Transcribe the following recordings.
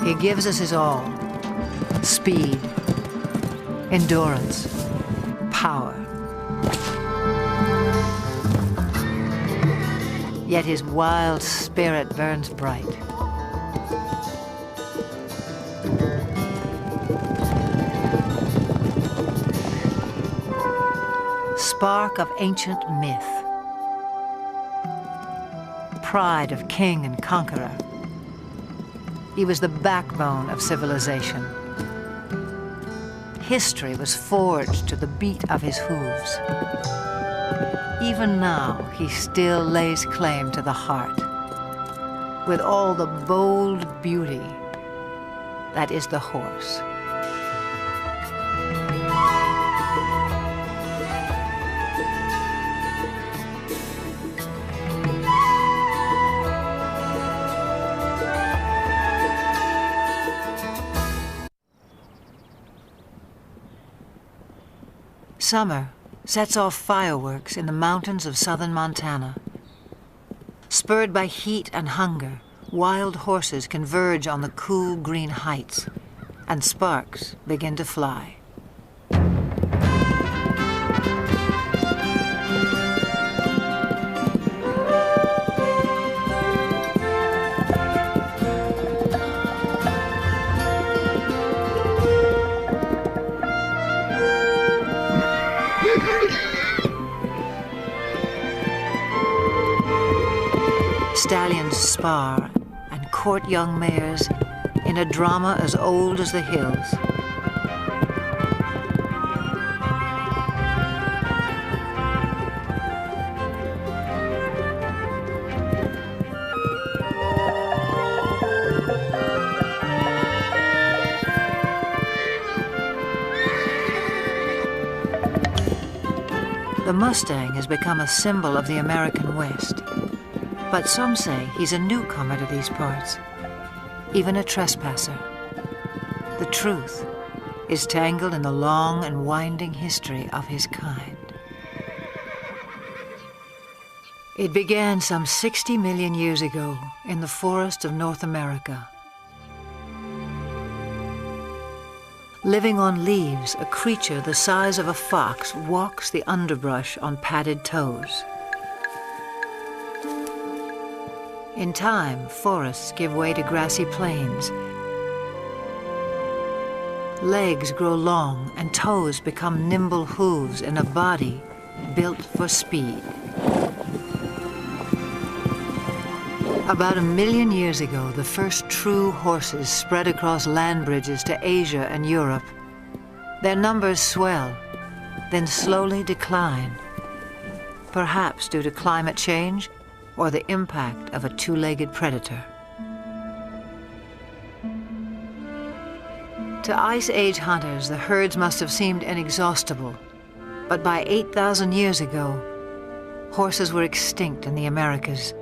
He gives us his all: speed, endurance, power. Yet his wild spirit burns bright. Spark of ancient myth, pride of king and conqueror. He was the backbone of civilization. History was forged to the beat of his hooves. Even now, he still lays claim to the heart, with all the bold beauty that is the horse. Summer sets off fireworks in the mountains of southern Montana. Spurred by heat and hunger, wild horses converge on the cool green heights, and sparks begin to fly. Stallions spar and court young mares in a drama as old as the hills. The Mustang has become a symbol of the American West. But some say he's a newcomer to these parts, even a trespasser. The truth is tangled in the long and winding history of his kind. It began some 60 million years ago in the forests of North America. Living on leaves, a creature the size of a fox walks the underbrush on padded toes. In time, forests give way to grassy plains. Legs grow long and toes become nimble hooves in a body built for speed. About 1 million years ago, the first true horses spread across land bridges to Asia and Europe. Their numbers swell, then slowly decline, perhaps due to climate change or the impact of a two-legged predator. To Ice Age hunters, the herds must have seemed inexhaustible, but by 8,000 years ago, horses were extinct in the Americas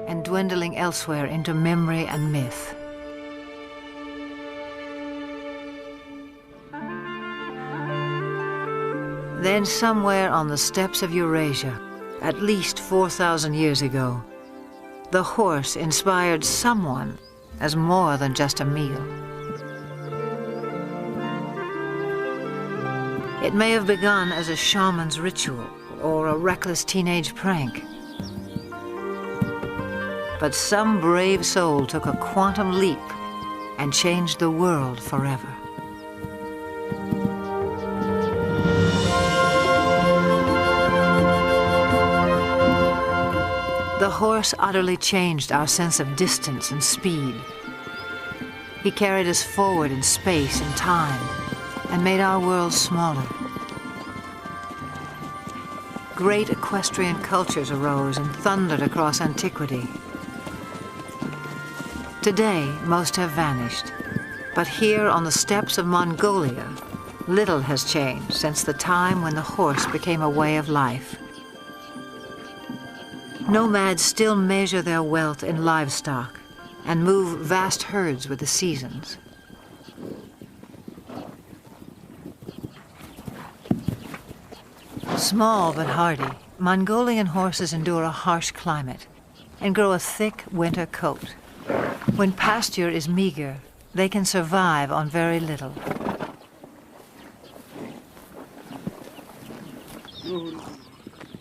and dwindling elsewhere into memory and myth. Then somewhere on the steppes of Eurasia, at least 4,000 years ago, the horse inspired someone as more than just a meal. It may have begun as a shaman's ritual or a reckless teenage prank. But some brave soul took a quantum leap and changed the world forever. The horse utterly changed our sense of distance and speed. He carried us forward in space and time and made our world smaller. Great equestrian cultures arose and thundered across antiquity. Today, most have vanished, but here on the steppes of Mongolia, little has changed since the time when the horse became a way of life. Nomads still measure their wealth in livestock and move vast herds with the seasons. Small but hardy, Mongolian horses endure a harsh climate and grow a thick winter coat. When pasture is meager, they can survive on very little.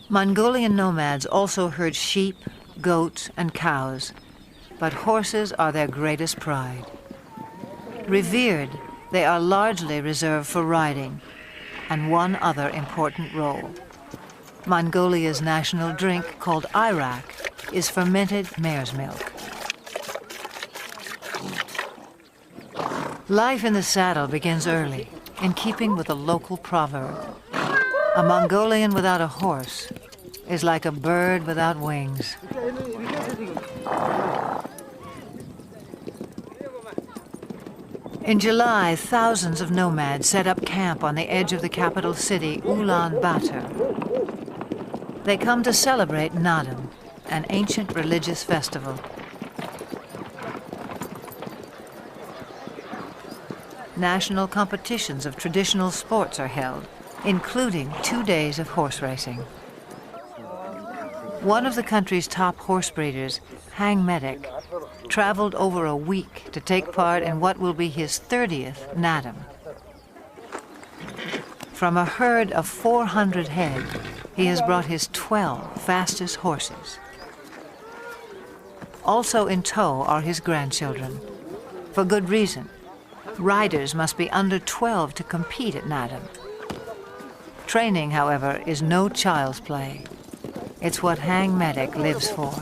Mongolian nomads also herd sheep, goats, and cows, but horses are their greatest pride. Revered, they are largely reserved for riding, and one other important role. Mongolia's national drink, called arak, is fermented mare's milk. Life in the saddle begins early, in keeping with a local proverb. A Mongolian without a horse is like a bird without wings. In July, thousands of nomads set up camp on the edge of the capital city, Ulaanbaatar. They come to celebrate Naadam, an ancient religious festival. National competitions of traditional sports are held, including 2 days of horse racing. One of the country's top horse breeders, Hang Medic, traveled over a week to take part in what will be his 30th Naadam. From a herd of 400 head, he has brought his 12 fastest horses. Also in tow are his grandchildren. For good reason. Riders must be under 12 to compete at Naadam. Training, however, is no child's play. It's what Hang Medic lives for.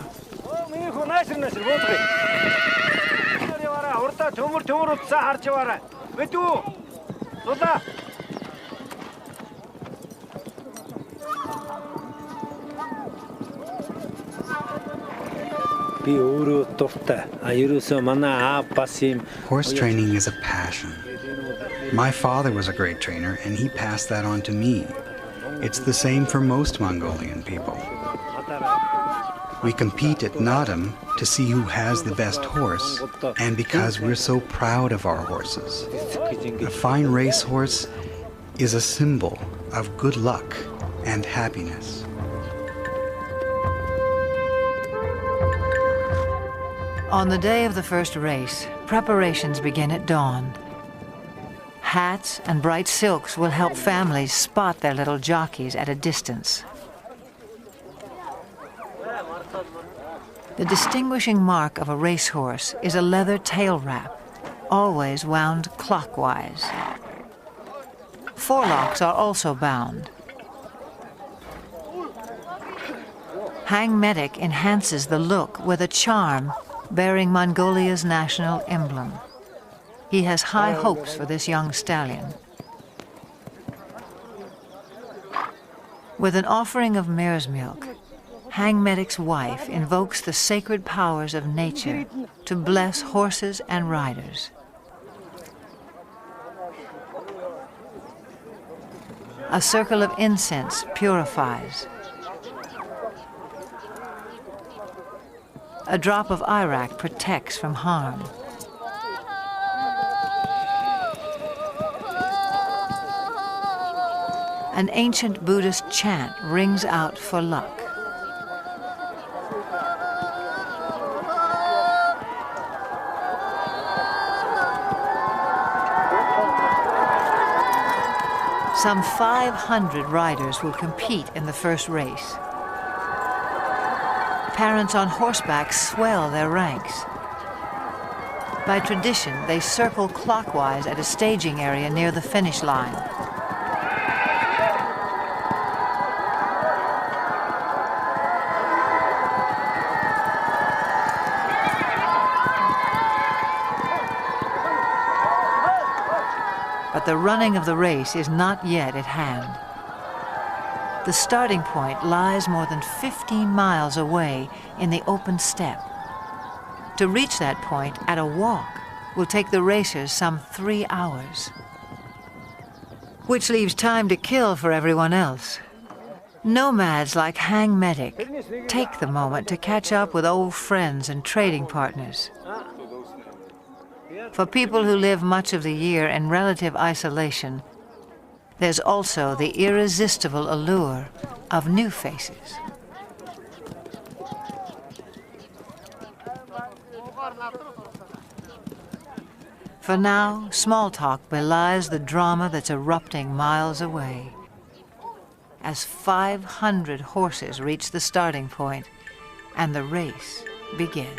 Horse training is a passion. My father was a great trainer, and he passed that on to me. It's the same for most Mongolian people. We compete at Naadam to see who has the best horse, and because we're so proud of our horses. A fine racehorse is a symbol of good luck and happiness. On the day of the first race, preparations begin at dawn. Hats and bright silks will help families spot their little jockeys at a distance. The distinguishing mark of a racehorse is a leather tail wrap, always wound clockwise. Forelocks are also bound. Hang Medic enhances the look with a charm bearing Mongolia's national emblem. He has high hopes for this young stallion. With an offering of mare's milk, Hang Medic's wife invokes the sacred powers of nature to bless horses and riders. A circle of incense purifies. A drop of arak protects from harm. An ancient Buddhist chant rings out for luck. Some 500 riders will compete in the first race. Parents on horseback swell their ranks. By tradition, they circle clockwise at a staging area near the finish line. But the running of the race is not yet at hand. The starting point lies more than 15 miles away in the open steppe. To reach that point at a walk will take the racers some 3 hours, which leaves time to kill for everyone else. Nomads like Hang Medic take the moment to catch up with old friends and trading partners. For people who live much of the year in relative isolation, there's also the irresistible allure of new faces. For now, small talk belies the drama that's erupting miles away. As 500 horses reach the starting point, and the race begins.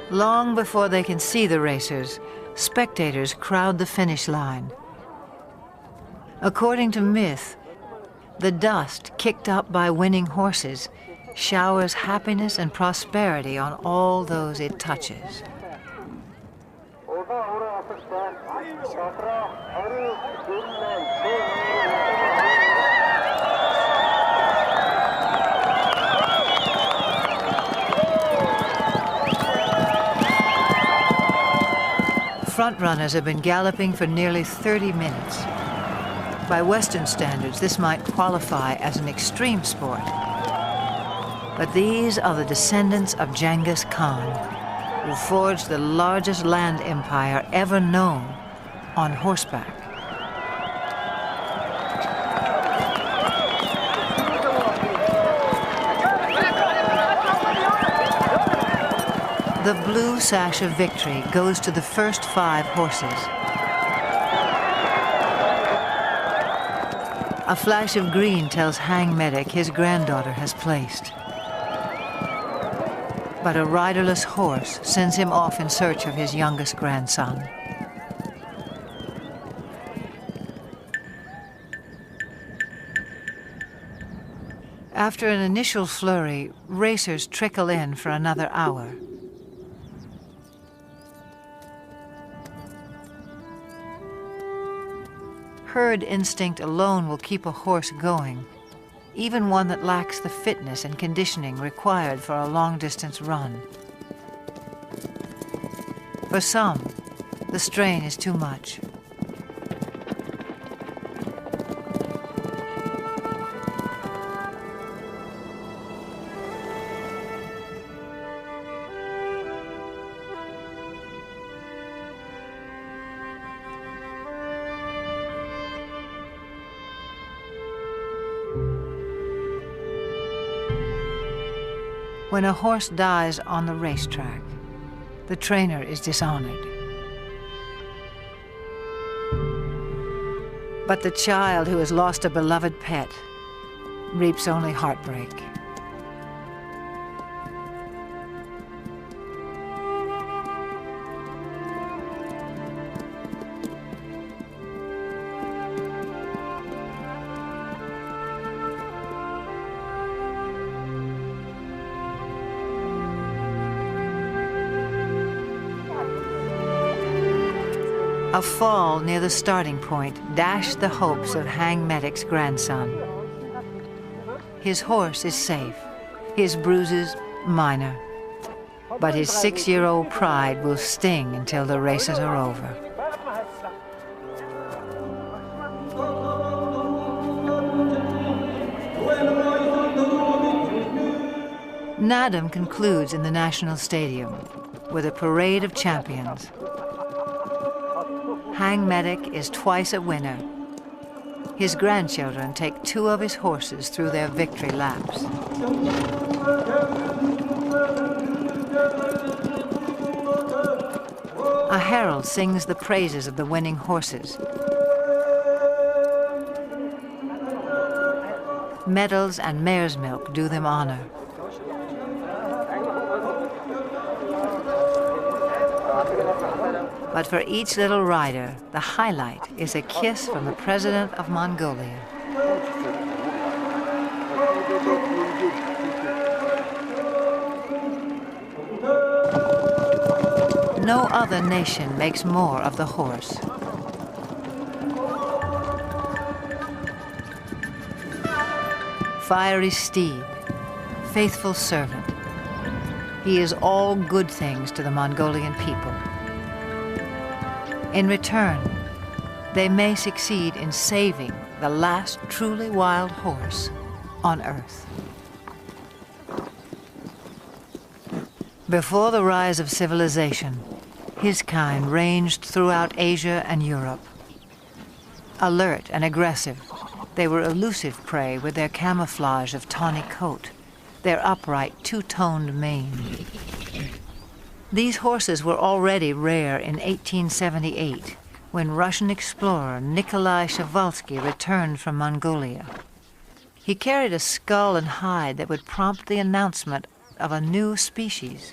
Long before they can see the racers, spectators crowd the finish line. According to myth, the dust kicked up by winning horses showers happiness and prosperity on all those it touches. Frontrunners have been galloping for nearly 30 minutes. By Western standards, this might qualify as an extreme sport. But these are the descendants of Genghis Khan, who forged the largest land empire ever known on horseback. The blue sash of victory goes to the first 5 horses. A flash of green tells Hang Medic his granddaughter has placed. But a riderless horse sends him off in search of his youngest grandson. After an initial flurry, racers trickle in for another hour. Herd instinct alone will keep a horse going, even one that lacks the fitness and conditioning required for a long-distance run. For some, the strain is too much. When a horse dies on the racetrack, the trainer is dishonored. But the child who has lost a beloved pet reaps only heartbreak. A fall near the starting point dashed the hopes of Hang Medic's grandson. His horse is safe, his bruises minor, but his 6-year-old pride will sting until the races are over. Nadam concludes in the National Stadium. with a parade of champions. Hang Medic is twice a winner. His grandchildren take 2 of his horses through their victory laps. A herald sings the praises of the winning horses. Medals and mare's milk do them honor. But for each little rider, the highlight is a kiss from the president of Mongolia. No other nation makes more of the horse. Fiery steed, faithful servant. He is all good things to the Mongolian people. In return, they may succeed in saving the last truly wild horse on Earth. Before the rise of civilization, his kind ranged throughout Asia and Europe. Alert and aggressive, they were elusive prey with their camouflage of tawny coat, their upright two-toned mane. These horses were already rare in 1878, when Russian explorer Nikolai Przewalski returned from Mongolia. He carried a skull and hide that would prompt the announcement of a new species.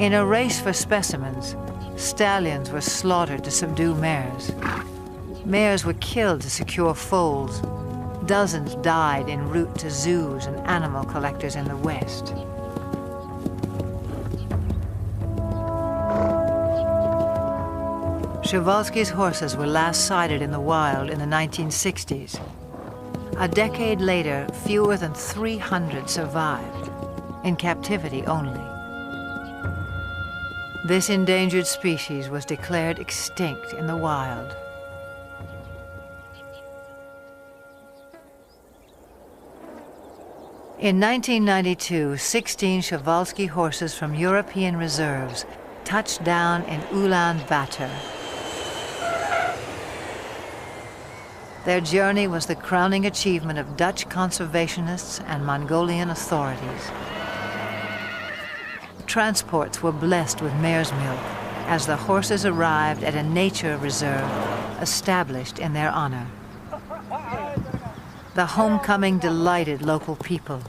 In a race for specimens, stallions were slaughtered to subdue mares. Mares were killed to secure foals. Dozens died en route to zoos and animal collectors in the West. Przewalski's horses were last sighted in the wild in the 1960s. A decade later, fewer than 300 survived, in captivity only. This endangered species was declared extinct in the wild. In 1992, 16 Przewalski horses from European reserves touched down in Ulaanbaatar. Their journey was the crowning achievement of Dutch conservationists and Mongolian authorities. Transports were blessed with mare's milk as the horses arrived at a nature reserve established in their honor. The homecoming delighted local people.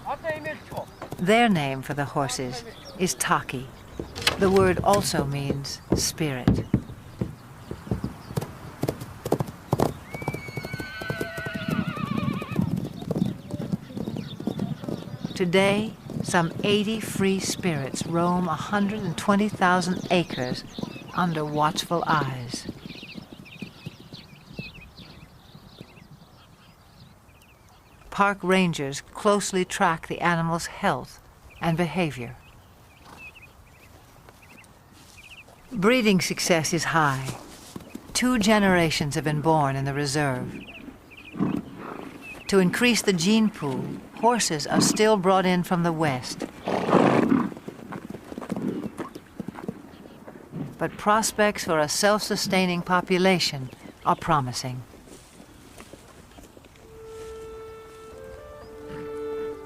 Their name for the horses is Taki. The word also means spirit. Today, some 80 free spirits roam 120,000 acres under watchful eyes. Park rangers closely track the animal's health and behavior. Breeding success is high. 2 generations have been born in the reserve. To increase the gene pool, horses are still brought in from the West. But prospects for a self-sustaining population are promising.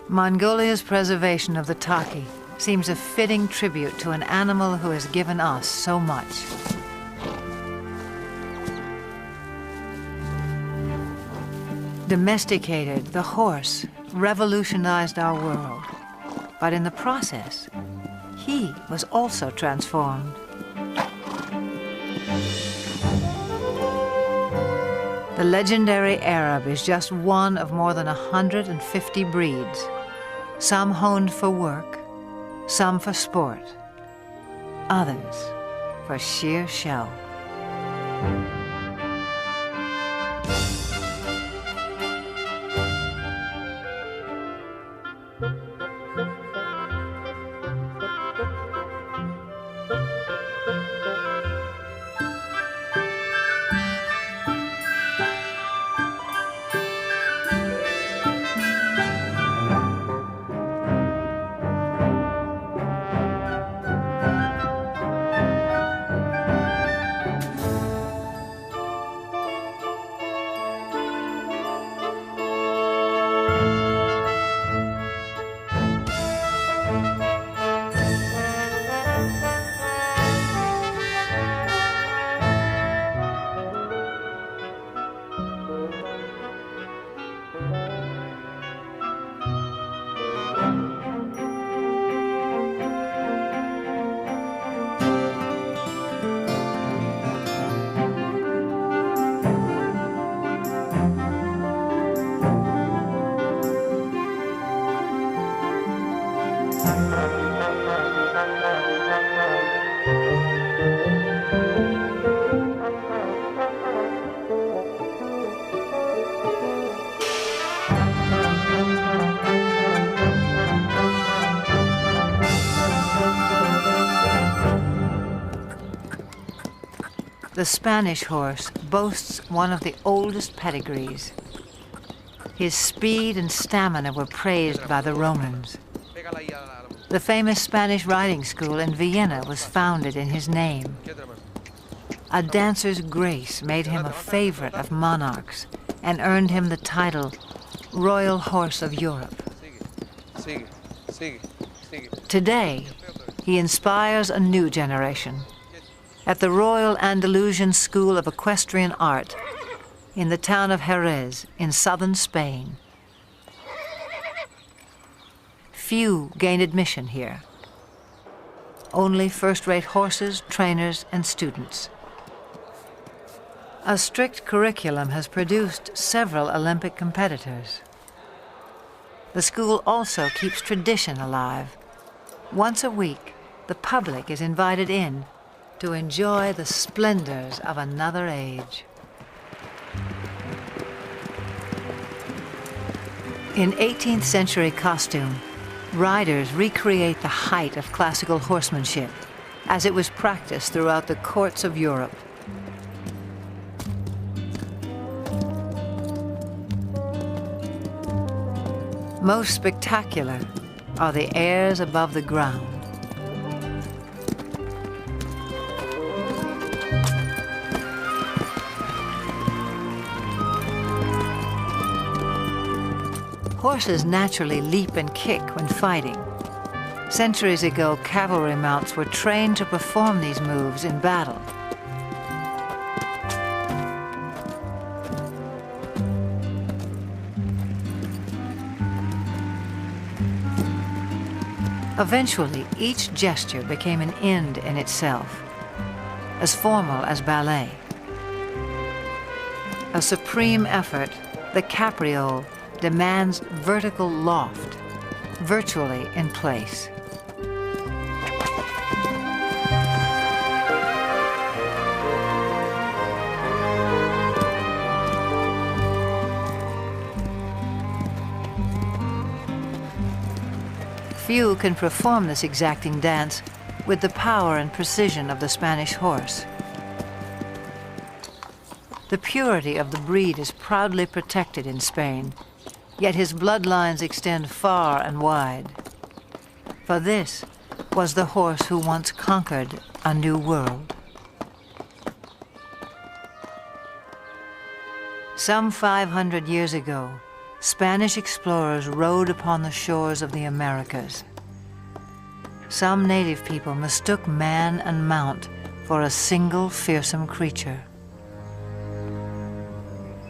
Mongolia's preservation of the Taki seems a fitting tribute to an animal who has given us so much. Domesticated, the horse revolutionized our world, but in the process, he was also transformed. The legendary Arab is just one of more than 150 breeds, some honed for work, some for sport, others for sheer show. The Spanish horse boasts one of the oldest pedigrees. His speed and stamina were praised by the Romans. The famous Spanish riding school in Vienna was founded in his name. A dancer's grace made him a favorite of monarchs and earned him the title Royal Horse of Europe. Today, he inspires a new generation. At the Royal Andalusian School of Equestrian Art in the town of Jerez in southern Spain. Few gain admission here. Only first-rate horses, trainers, and students. A strict curriculum has produced several Olympic competitors. The school also keeps tradition alive. Once a week, the public is invited in to enjoy the splendors of another age. In 18th century costume, riders recreate the height of classical horsemanship as it was practiced throughout the courts of Europe. Most spectacular are the airs above the ground. Horses naturally leap and kick when fighting. Centuries ago, cavalry mounts were trained to perform these moves in battle. Eventually, each gesture became an end in itself, as formal as ballet. A supreme effort, the capriole demands vertical loft, virtually in place. Few can perform this exacting dance with the power and precision of the Spanish horse. The purity of the breed is proudly protected in Spain, yet his bloodlines extend far and wide. For this was the horse who once conquered a new world. Some 500 years ago, Spanish explorers rode upon the shores of the Americas. Some native people mistook man and mount for a single fearsome creature.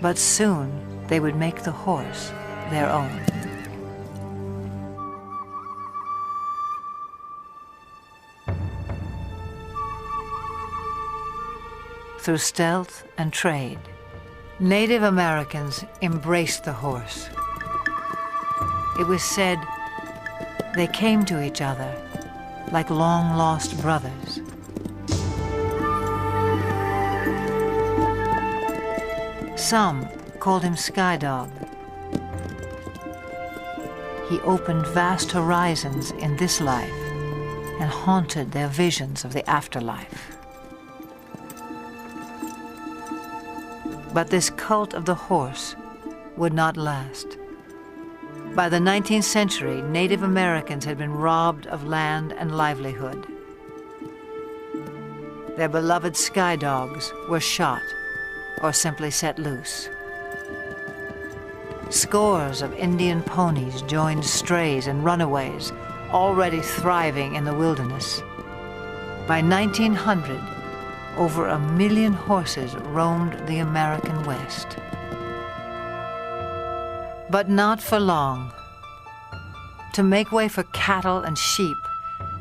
But soon they would make the horse their own. Through stealth and trade, Native Americans embraced the horse. It was said they came to each other like long-lost brothers. Some called him Sky Dog. He opened vast horizons in this life and haunted their visions of the afterlife. But this cult of the horse would not last. By the 19th century, Native Americans had been robbed of land and livelihood. Their beloved sky dogs were shot or simply set loose. Scores of Indian ponies joined strays and runaways, already thriving in the wilderness. By 1900, over 1 million horses roamed the American West. But not for long. To make way for cattle and sheep,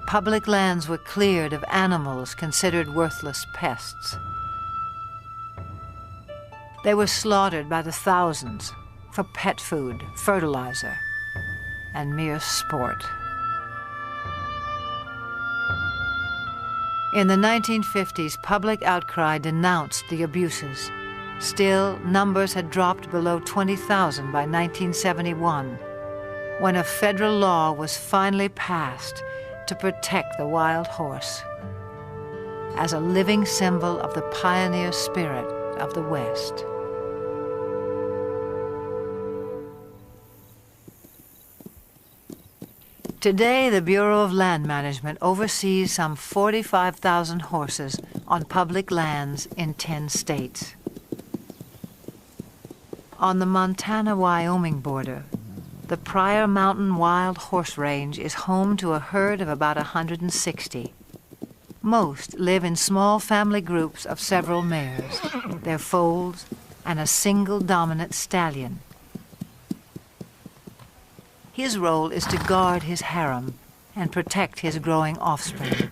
public lands were cleared of animals considered worthless pests. They were slaughtered by the thousands for pet food, fertilizer, and mere sport. In the 1950s, public outcry denounced the abuses. Still, numbers had dropped below 20,000 by 1971, when a federal law was finally passed to protect the wild horse. as a living symbol of the pioneer spirit of the West. Today, the Bureau of Land Management oversees some 45,000 horses on public lands in 10 states. On the Montana-Wyoming border, the Pryor Mountain Wild Horse Range is home to a herd of about 160. Most live in small family groups of several mares, their foals, and a single dominant stallion. His role is to guard his harem and protect his growing offspring.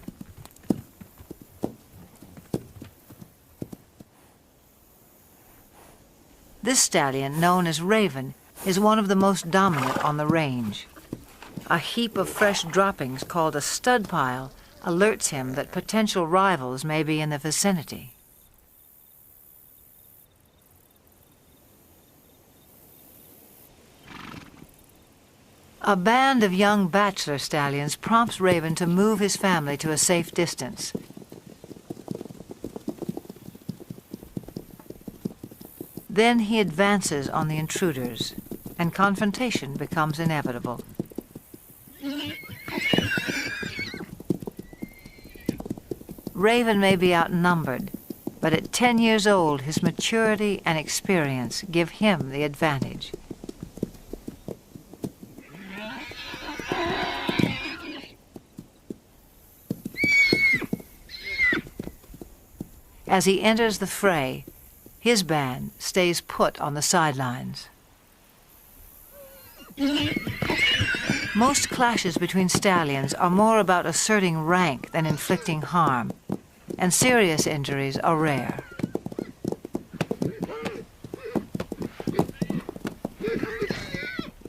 This stallion, known as Raven, is one of the most dominant on the range. A heap of fresh droppings called a stud pile alerts him that potential rivals may be in the vicinity. A band of young bachelor stallions prompts Raven to move his family to a safe distance. Then he advances on the intruders, and confrontation becomes inevitable. Raven may be outnumbered, but at 10 years old, his maturity and experience give him the advantage. As he enters the fray, his band stays put on the sidelines. Most clashes between stallions are more about asserting rank than inflicting harm, and serious injuries are rare.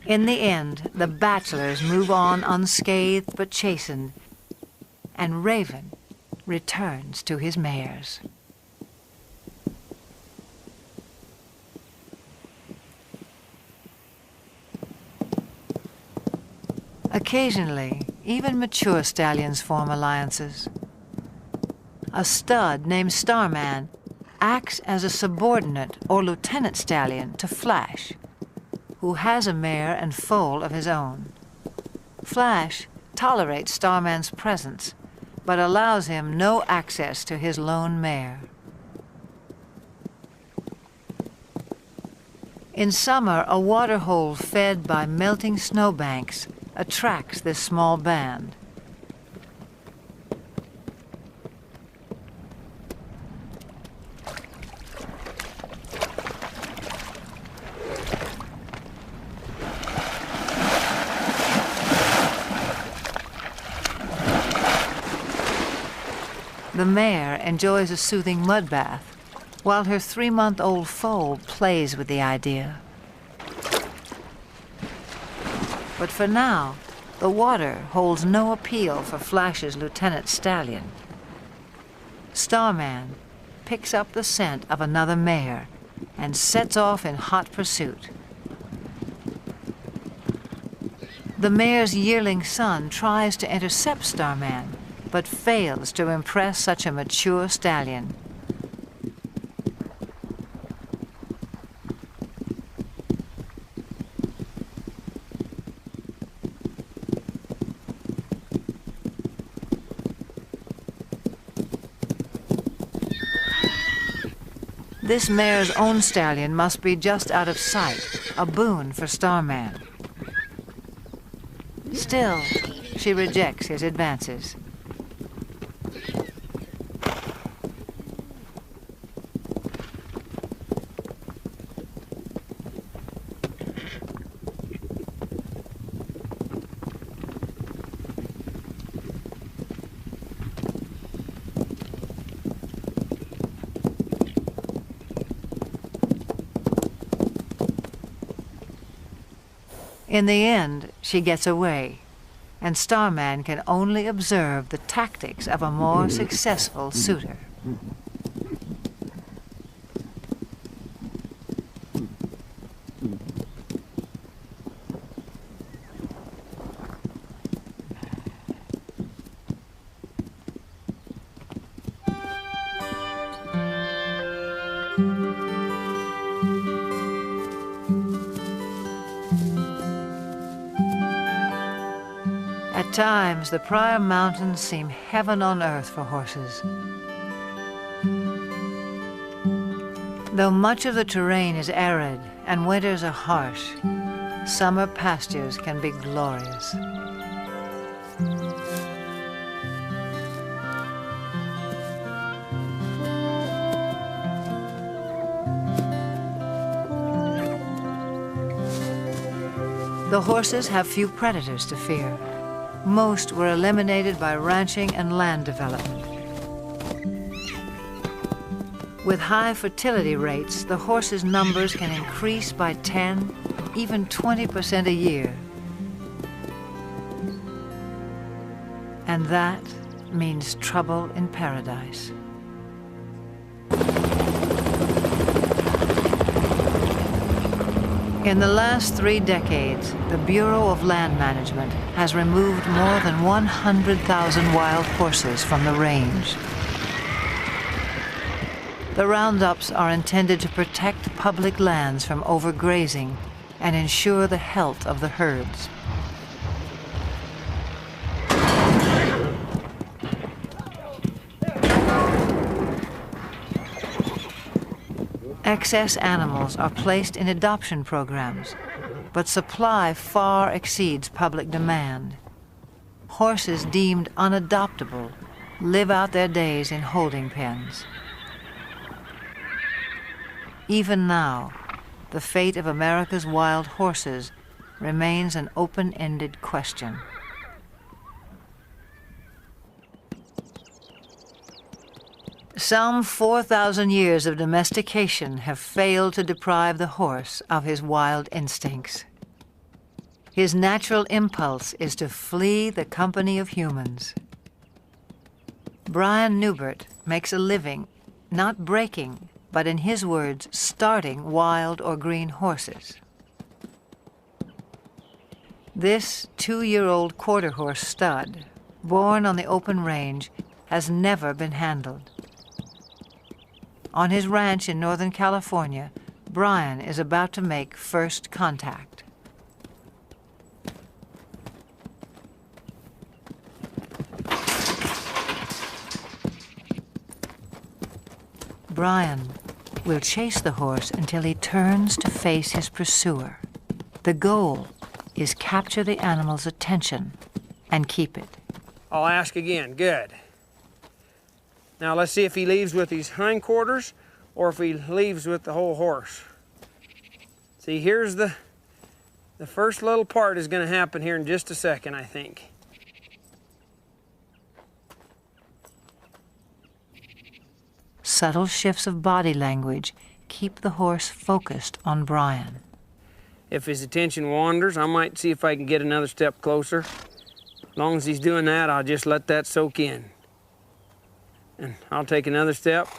In the end, the bachelors move on unscathed but chastened, and Raven returns to his mares. Occasionally, even mature stallions form alliances. A stud named Starman acts as a subordinate or lieutenant stallion to Flash, who has a mare and foal of his own. Flash tolerates Starman's presence, but allows him no access to his lone mare. In summer, a waterhole fed by melting snowbanks attracts this small band. The mare enjoys a soothing mud bath, while her 3-month-old foal plays with the idea. But for now, the water holds no appeal for Flash's lieutenant stallion. Starman picks up the scent of another mare and sets off in hot pursuit. The mare's yearling son tries to intercept Starman, but fails to impress such a mature stallion. This mare's own stallion must be just out of sight, a boon for Starman. Still, she rejects his advances. In the end, she gets away, and Starman can only observe the tactics of a more successful suitor. times, the Pryor Mountains seem heaven on earth for horses. Though much of the terrain is arid and winters are harsh, summer pastures can be glorious. The horses have few predators to fear. Most were eliminated by ranching and land development. With high fertility rates, the horses' numbers can increase by 10, even 20% a year. And that means trouble in paradise. In the last 3 decades, the Bureau of Land Management has removed more than 100,000 wild horses from the range. The roundups are intended to protect public lands from overgrazing and ensure the health of the herds. Excess animals are placed in adoption programs, but supply far exceeds public demand. Horses deemed unadoptable live out their days in holding pens. Even now, the fate of America's wild horses remains an open-ended question. Some 4,000 years of domestication have failed to deprive the horse of his wild instincts. His natural impulse is to flee the company of humans. Brian Newbert makes a living, not breaking, but in his words, starting wild or green horses. This 2-year-old quarter horse stud, born on the open range, has never been handled. On his ranch in Northern California, Brian is about to make first contact. Brian will chase the horse until he turns to face his pursuer. The goal is capture the animal's attention and keep it. I'll ask again. Good. Now let's see if he leaves with his hindquarters or if he leaves with the whole horse. See, here's the first little part is going to happen here in just a second, I think. Subtle shifts of body language keep the horse focused on Brian. If his attention wanders, I might see if I can get another step closer. As long as he's doing that, I'll just let that soak in. And I'll take another step.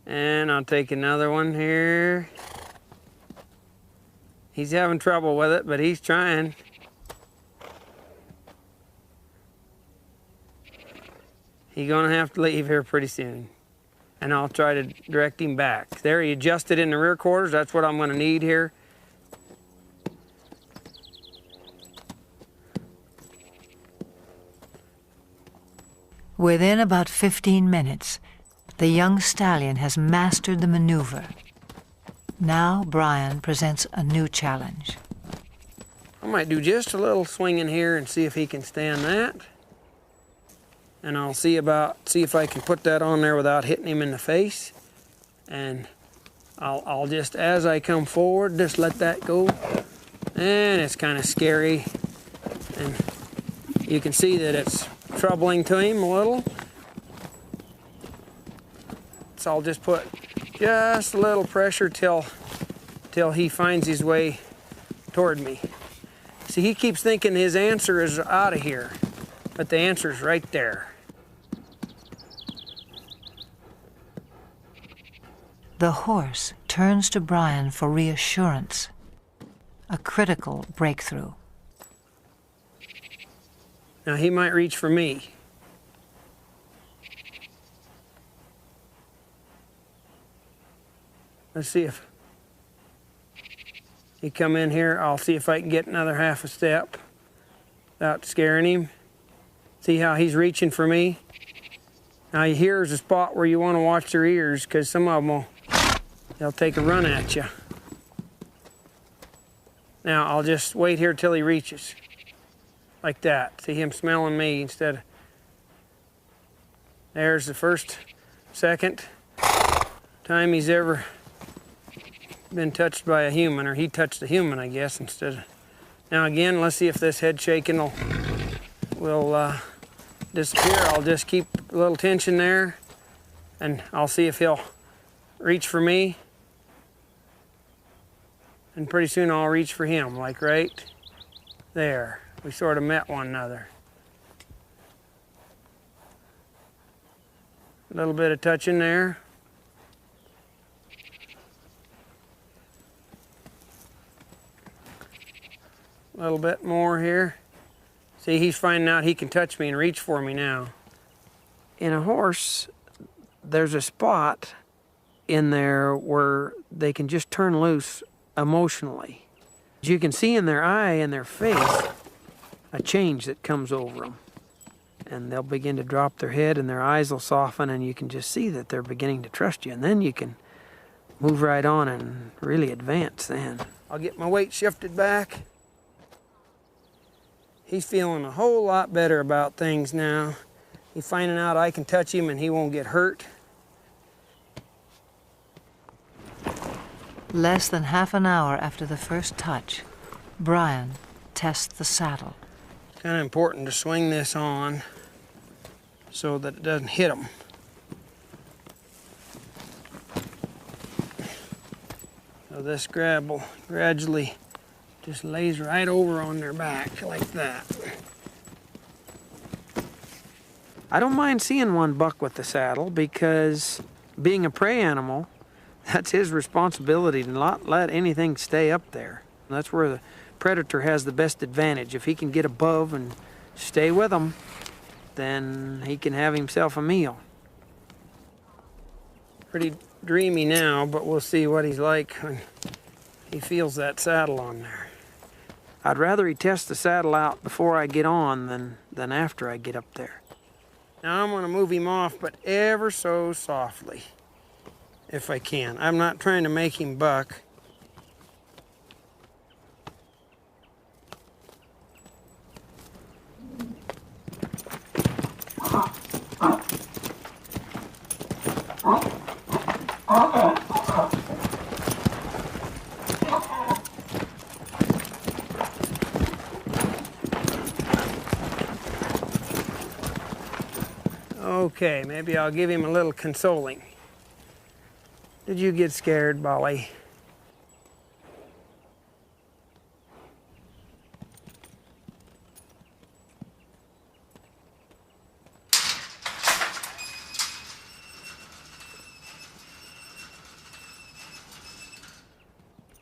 And I'll take another one here. He's having trouble with it, but he's trying. He's gonna have to leave here pretty soon. And I'll try to direct him back. There, he adjusted in the rear quarters. That's what I'm gonna need here. Within about 15 minutes, the young stallion has mastered the maneuver. Now Brian presents a new challenge. I might do just a little swinging here and see if he can stand that. And I'll see if I can put that on there without hitting him in the face. And I'll just, as I come forward, just let that go. And it's kind of scary. And you can see that it's troubling to him a little. So I'll just put just a little pressure till he finds his way toward me. See, he keeps thinking his answer is out of here, but the answer's right there. The horse turns to Brian for reassurance, a critical breakthrough. Now he might reach for me. Let's see if... He come in here, I'll see if I can get another half a step without scaring him. See how he's reaching for me? Now here's a spot where you want to watch their ears, because some of them they'll take a run at you. Now I'll just wait here till he reaches. Like that. See him smelling me instead of... There's the first, second time he's ever been touched by a human, or he touched a human, I guess, instead of... Now again, let's see if this head shaking will disappear. I'll just keep a little tension there, and I'll see if he'll reach for me. And pretty soon I'll reach for him, like right there. We sort of met one another. A little bit of touching there. A little bit more here. See, he's finding out he can touch me and reach for me now. In a horse, there's a spot in there where they can just turn loose emotionally. You can see in their eye and their face a change that comes over them. And they'll begin to drop their head and their eyes will soften, and you can just see that they're beginning to trust you. And then you can move right on and really advance then. I'll get my weight shifted back. He's feeling a whole lot better about things now. He's finding out I can touch him and he won't get hurt. Less than half an hour after the first touch, Brian tests the saddle. It's kind of important to swing this on so that it doesn't hit him. So this grab will gradually just lays right over on their back like that. I don't mind seeing one buck with the saddle, because being a prey animal, that's his responsibility to not let anything stay up there. That's where the predator has the best advantage. If he can get above and stay with them, then he can have himself a meal. Pretty dreamy now, but we'll see what he's like when he feels that saddle on there. I'd rather he test the saddle out before I get on than after I get up there. Now I'm gonna move him off, but ever so softly, if I can. I'm not trying to make him buck. Okay, maybe I'll give him a little consoling. Did you get scared, Bolly?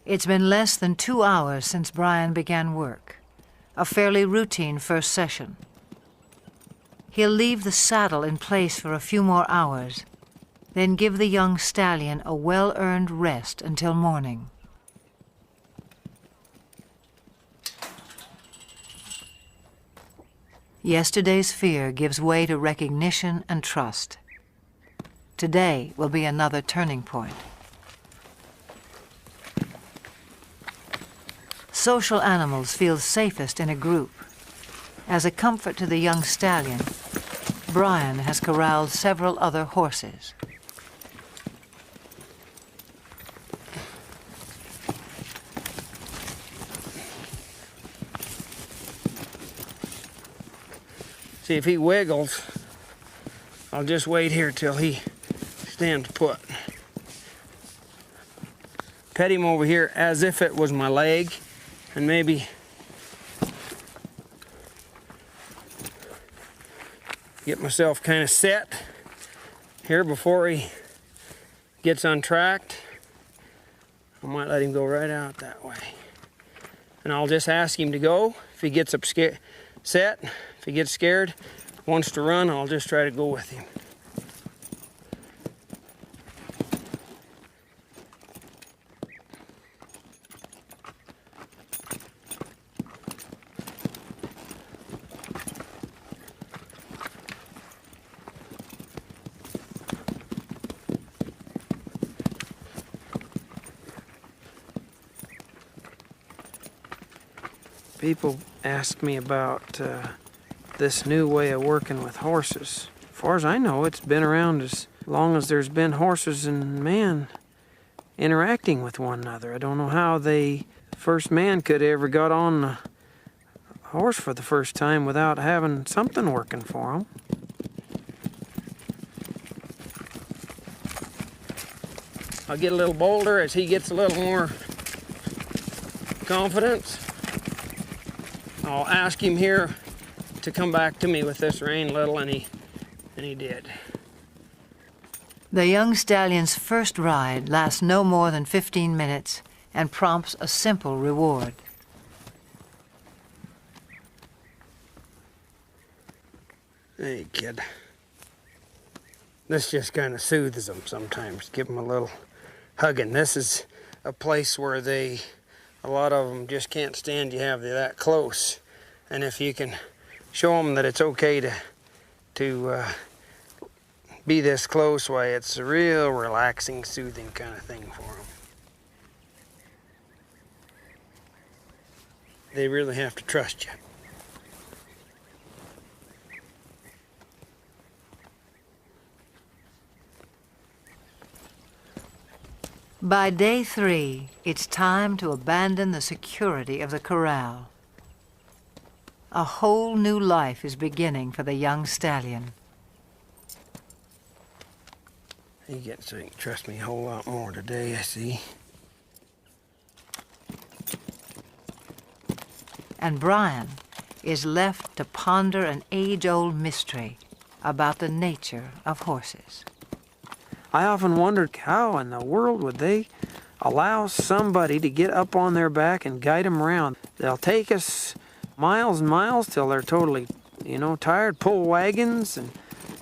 It's been less than 2 hours since Brian began work, a fairly routine first session. He'll leave the saddle in place for a few more hours, then give the young stallion a well-earned rest until morning. Yesterday's fear gives way to recognition and trust. Today will be another turning point. Social animals feel safest in a group. As a comfort to the young stallion, Brian has corralled several other horses. See, if he wiggles, I'll just wait here till he stands put. Pet him over here as if it was my leg, and maybe get myself kind of set here before he gets untracked. I might let him go right out that way. And I'll just ask him to go. If he gets up set, if he gets scared, wants to run, I'll just try to go with him. People ask me about this new way of working with horses. As far as I know, it's been around as long as there's been horses and man interacting with one another. I don't know how the first man could ever got on a horse for the first time without having something working for him. I'll get a little bolder as he gets a little more confidence. I'll ask him here to come back to me with this rein a little, and he did. The young stallion's first ride lasts no more than 15 minutes and prompts a simple reward. Hey, kid. This just kind of soothes them sometimes. Give them a little hugging. This is a place where a lot of them just can't stand you have you that close. And if you can show them that it's okay to be this close, why, it's a real relaxing, soothing kind of thing for them. They really have to trust you. By day 3, it's time to abandon the security of the corral. A whole new life is beginning for the young stallion. He gets so he can trust me a whole lot more today, I see. And Brian is left to ponder an age-old mystery about the nature of horses. I often wondered how in the world would they allow somebody to get up on their back and guide them around. They'll take us miles and miles till they're totally, tired, pull wagons and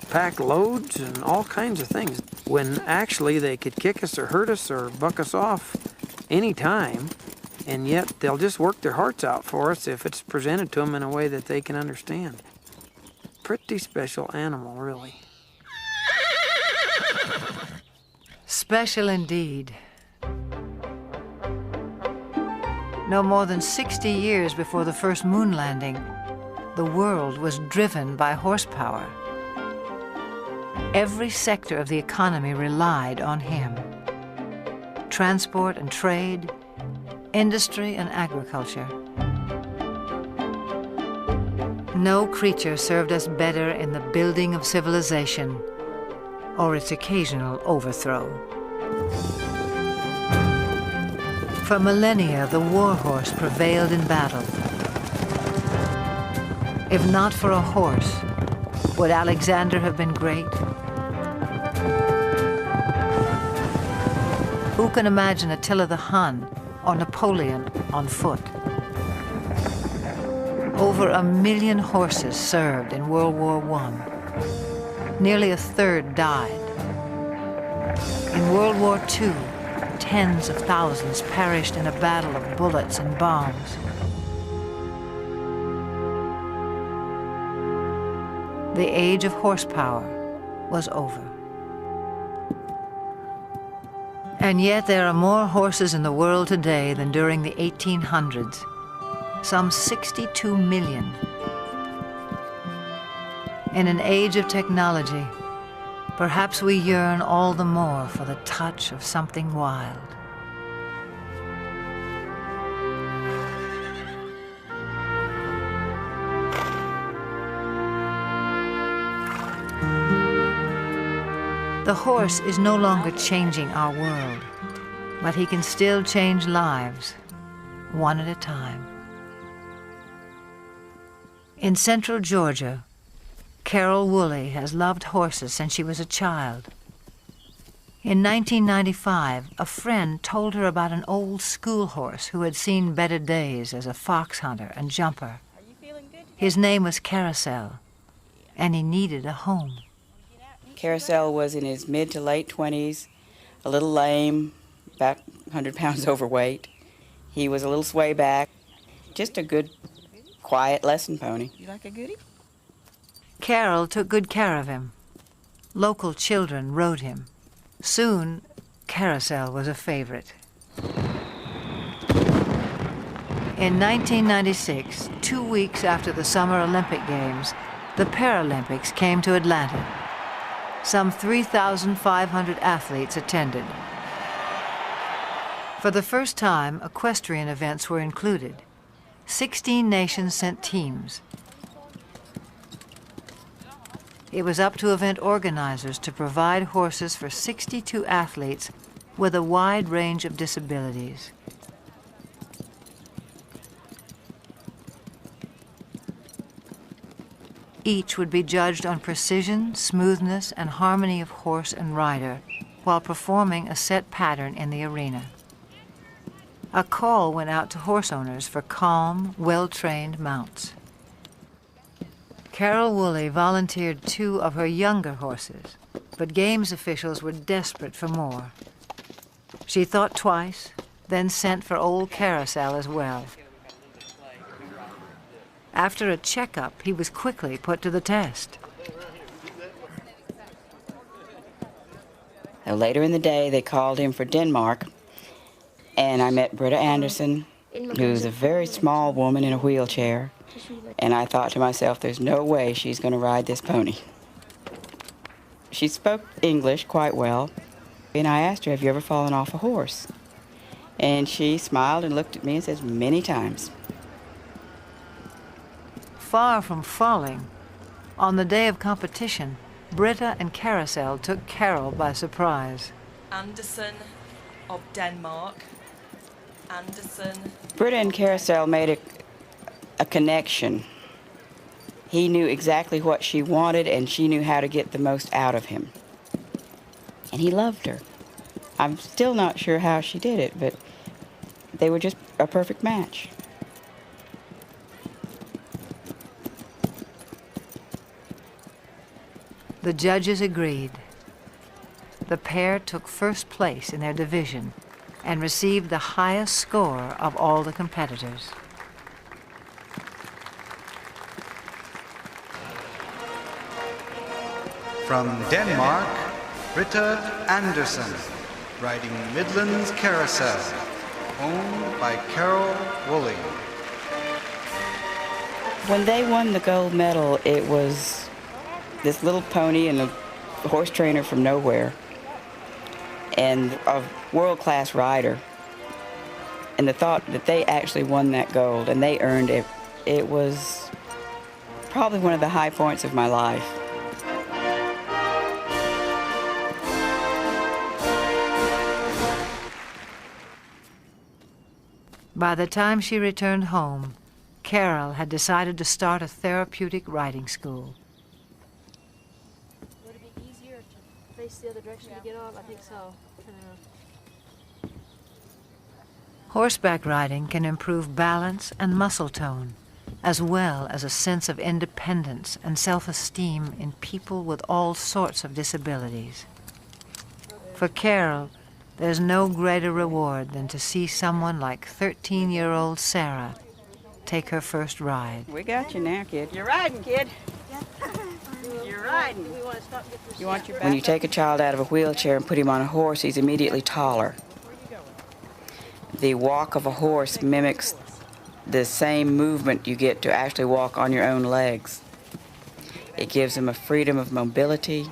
pack loads and all kinds of things, when actually they could kick us or hurt us or buck us off any time, and yet they'll just work their hearts out for us if it's presented to them in a way that they can understand. Pretty special animal, really. Special indeed. No more than 60 years before the first moon landing, the world was driven by horsepower. Every sector of the economy relied on him. Transport and trade, industry and agriculture. No creature served us better in the building of civilization or its occasional overthrow. For millennia, the war horse prevailed in battle. If not for a horse, would Alexander have been great? Who can imagine Attila the Hun or Napoleon on foot? Over 1 million horses served in World War I. Nearly a third died. In World War II, tens of thousands perished in a battle of bullets and bombs. The age of horsepower was over. And yet there are more horses in the world today than during the 1800s, some 62 million. In an age of technology, perhaps we yearn all the more for the touch of something wild. The horse is no longer changing our world, but he can still change lives, one at a time. In central Georgia, Carol Woolley has loved horses since she was a child. In 1995, a friend told her about an old school horse who had seen better days as a fox hunter and jumper. His name was Carousel, and he needed a home. Carousel was in his mid to late 20s, a little lame, about 100 pounds overweight. He was a little sway back, just a good, quiet lesson pony. You like a goodie? Carol took good care of him. Local children rode him. Soon, Carousel was a favorite. In 1996, 2 weeks after the Summer Olympic Games, the Paralympics came to Atlanta. Some 3,500 athletes attended. For the first time, equestrian events were included. 16 nations sent teams. It was up to event organizers to provide horses for 62 athletes with a wide range of disabilities. Each would be judged on precision, smoothness, and harmony of horse and rider while performing a set pattern in the arena. A call went out to horse owners for calm, well-trained mounts. Carol Woolley volunteered 2 of her younger horses, but games officials were desperate for more. She thought twice, then sent for old Carousel as well. After a checkup, he was quickly put to the test. Later in the day, they called him for Denmark, and I met Britta Anderson, who's a very small woman in a wheelchair, and I thought to myself, there's no way she's going to ride this pony. She spoke English quite well, and I asked her, have you ever fallen off a horse? And she smiled and looked at me and says, many times. Far from falling, on the day of competition, Britta and Carousel took Carol by surprise. Anderson of Denmark. Anderson. Britta and Carousel made a connection. He knew exactly what she wanted, and she knew how to get the most out of him. And he loved her. I'm still not sure how she did it, but they were just a perfect match. The judges agreed. The pair took first place in their division and received the highest score of all the competitors. From Denmark, Britta Anderson, riding Midland's Carousel, owned by Carol Woolley. When they won the gold medal, it was this little pony and a horse trainer from nowhere, and a world-class rider. And the thought that they actually won that gold and they earned it, it was probably one of the high points of my life. By the time she returned home, Carol had decided to start a therapeutic riding school. Would it be easier to face the other direction to get off? I think so. Horseback riding can improve balance and muscle tone, as well as a sense of independence and self-esteem in people with all sorts of disabilities. For Carol, there's no greater reward than to see someone like 13-year-old Sarah take her first ride. We got you now, kid. You're riding, kid. You're riding. You want your back? When you take a child out of a wheelchair and put him on a horse, he's immediately taller. The walk of a horse mimics the same movement you get to actually walk on your own legs. It gives them a freedom of mobility.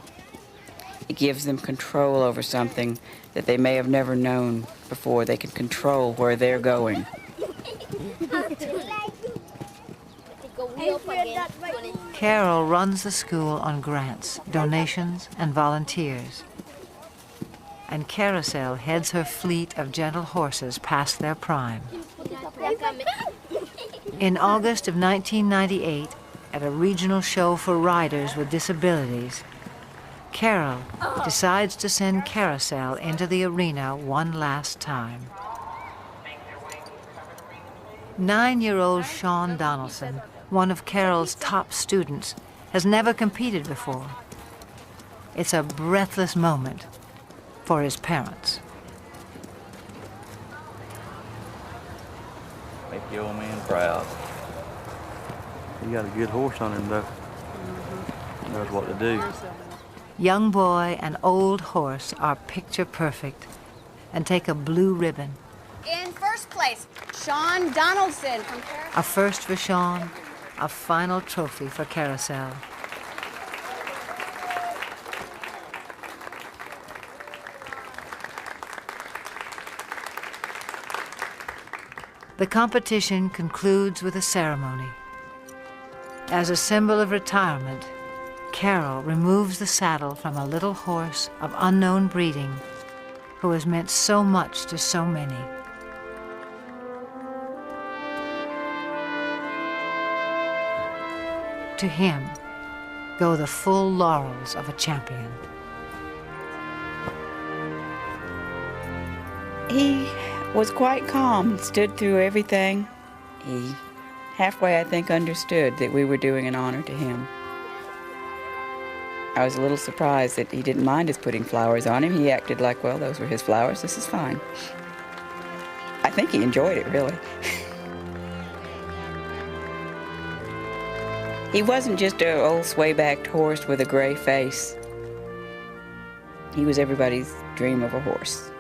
It gives them control over something that they may have never known before. They can control where they're going. Carol runs the school on grants, donations, and volunteers. And Carousel heads her fleet of gentle horses past their prime. In August of 1998, at a regional show for riders with disabilities, Carol decides to send Carousel into the arena one last time. 9-year-old Sean Donaldson, one of Carol's top students, has never competed before. It's a breathless moment for his parents. Make your old man proud. You got a good horse on him, though. He knows what to do. Young boy and old horse are picture perfect and take a blue ribbon. In first first place, Sean Donaldson from Carousel. A first for Sean, a final trophy for Carousel. The competition concludes with a ceremony. As a symbol of retirement, Carol removes the saddle from a little horse of unknown breeding who has meant so much to so many. To him go the full laurels of a champion. He was quite calm and stood through everything. He halfway, I think, understood that we were doing an honor to him. I was a little surprised that he didn't mind us putting flowers on him. He acted like, well, those were his flowers, this is fine. I think he enjoyed it, really. He wasn't just an old sway-backed horse with a gray face. He was everybody's dream of a horse.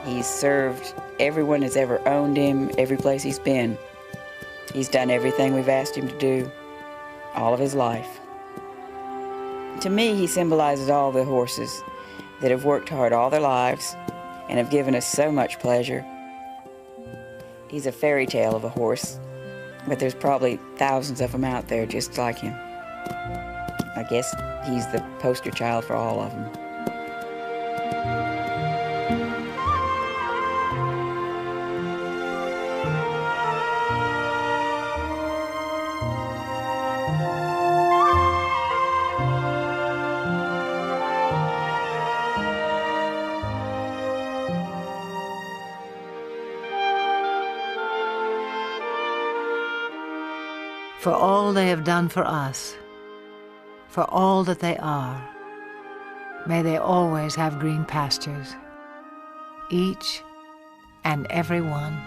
He's served everyone that's ever owned him, every place he's been. He's done everything we've asked him to do, all of his life. To me, he symbolizes all the horses that have worked hard all their lives and have given us so much pleasure. He's a fairy tale of a horse, but there's probably thousands of them out there just like him. I guess he's the poster child for all of them. For all they have done for us, for all that they are, may they always have green pastures, each and every one.